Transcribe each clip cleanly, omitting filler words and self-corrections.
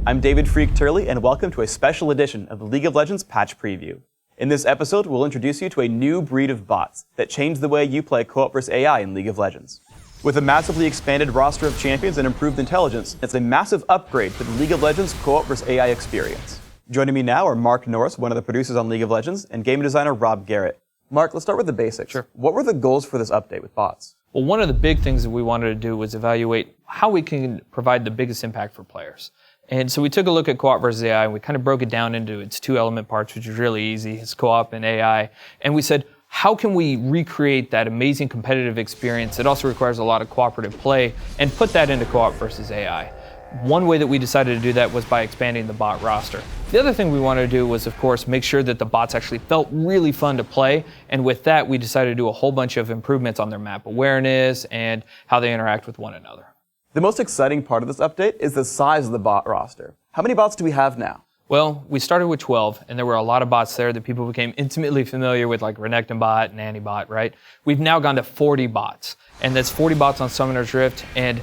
I'm David Freak Turley, and welcome to a special edition of the League of Legends Patch Preview. In this episode, we'll introduce you to a new breed of bots that change the way you play co-op vs. AI in League of Legends. With a massively expanded roster of champions and improved intelligence, it's a massive upgrade to the League of Legends co-op vs. AI experience. Joining me now are Mark Norris, one of the producers on League of Legends, and game designer Rob Garrett. Mark, let's start with the basics. Sure. What were the goals for this update with bots? Well, one of the big things that we wanted to do was evaluate how we can provide the biggest impact for players. And so we took a look at co-op versus AI, and we kind of broke it down into its two element parts, which is really easy. It's co-op and AI. And we said, how can we recreate that amazing competitive experience that also requires a lot of cooperative play and put that into co-op versus AI? One way that we decided to do that was by expanding the bot roster. The other thing we wanted to do was, of course, make sure that the bots actually felt really fun to play. And with that, we decided to do a whole bunch of improvements on their map awareness and how they interact with one another. The most exciting part of this update is the size of the bot roster. How many bots do we have now? Well, we started with 12, and there were a lot of bots there that people became intimately familiar with, like Renekton bot and Antibot, right? We've now gone to 40 bots, and that's 40 bots on Summoner's Rift, and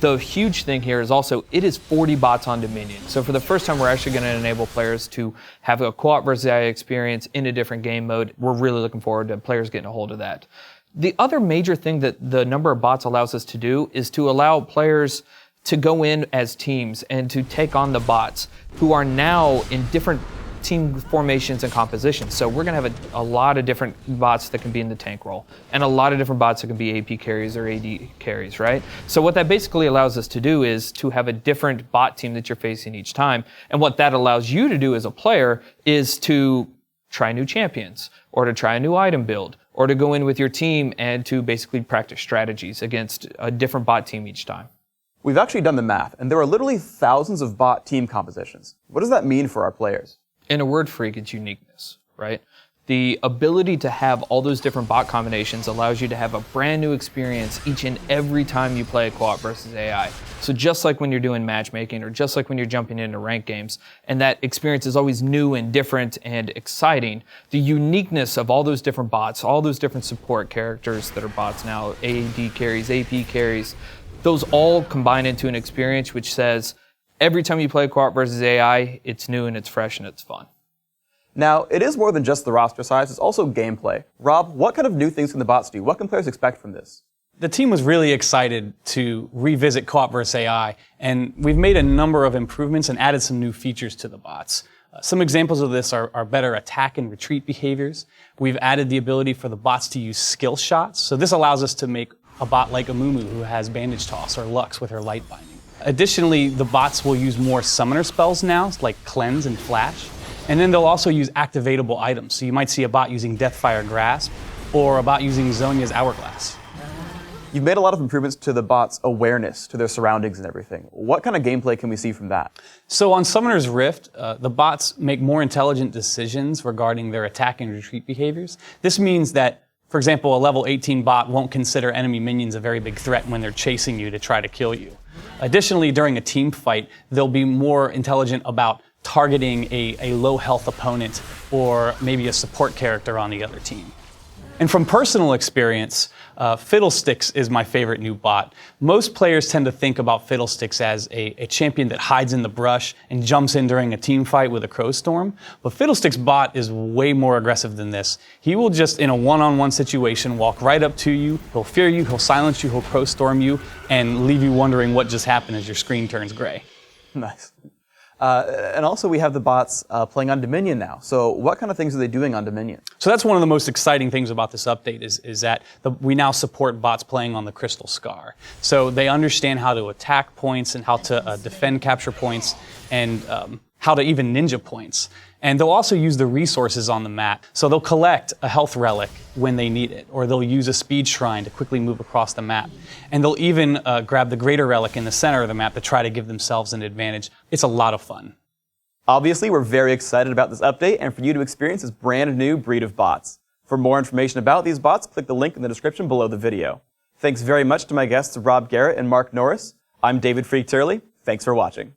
the huge thing here is also it is 40 bots on Dominion. So for the first time, we're actually going to enable players to have a co-op versus AI experience in a different game mode. We're really looking forward to players getting a hold of that. The other major thing that the number of bots allows us to do is to allow players to go in as teams and to take on the bots who are now in different team formations and compositions. So we're going to have a lot of different bots that can be in the tank role and a lot of different bots that can be AP carries or AD carries, right? So what that basically allows us to do is to have a different bot team that you're facing each time. And what that allows you to do as a player is to try new champions or to try a new item build or to go in with your team and to basically practice strategies against a different bot team each time. We've actually done the math, and there are literally thousands of bot team compositions. What does that mean for our players? In a word, Freak, it's uniqueness, right? The ability to have all those different bot combinations allows you to have a brand new experience each and every time you play a co-op versus AI. So just like when you're doing matchmaking or just like when you're jumping into ranked games, and that experience is always new and different and exciting, the uniqueness of all those different bots, all those different support characters that are bots now, AD carries, AP carries, those all combine into an experience which says every time you play co-op versus AI, it's new and it's fresh and it's fun. Now, it is more than just the roster size, it's also gameplay. Rob, what kind of new things can the bots do? What can players expect from this? The team was really excited to revisit co-op versus AI, and we've made a number of improvements and added some new features to the bots. Some examples of this are better attack and retreat behaviors. We've added the ability for the bots to use skill shots, so this allows us to make a bot like Amumu who has Bandage Toss or Lux with her Light Binding. Additionally, the bots will use more summoner spells now, like Cleanse and Flash. And then they'll also use activatable items. So you might see a bot using Deathfire Grasp or a bot using Zhonya's Hourglass. You've made a lot of improvements to the bots' awareness, to their surroundings and everything. What kind of gameplay can we see from that? So on Summoner's Rift, the bots make more intelligent decisions regarding their attack and retreat behaviors. This means that, for example, a level 18 bot won't consider enemy minions a very big threat when they're chasing you to try to kill you. Additionally, during a team fight, they'll be more intelligent about targeting a low health opponent or maybe a support character on the other team. And from personal experience, Fiddlesticks is my favorite new bot. Most players tend to think about Fiddlesticks as a champion that hides in the brush and jumps in during a team fight with a Crow Storm. But Fiddlesticks bot is way more aggressive than this. He will just, in a one-on-one situation, walk right up to you, he'll fear you, he'll silence you, he'll Crow Storm you, and leave you wondering what just happened as your screen turns gray. Nice. And also we have the bots playing on Dominion now. So what kind of things are they doing on Dominion? So that's one of the most exciting things about this update is that we now support bots playing on the Crystal Scar. So they understand how to attack points and how to defend capture points and how to even ninja points. And they'll also use the resources on the map. So they'll collect a health relic when they need it, or they'll use a speed shrine to quickly move across the map. And they'll even grab the greater relic in the center of the map to try to give themselves an advantage. It's a lot of fun. Obviously, we're very excited about this update and for you to experience this brand new breed of bots. For more information about these bots, click the link in the description below the video. Thanks very much to my guests Rob Garrett and Mark Norris. I'm David Freak Turley. Thanks for watching.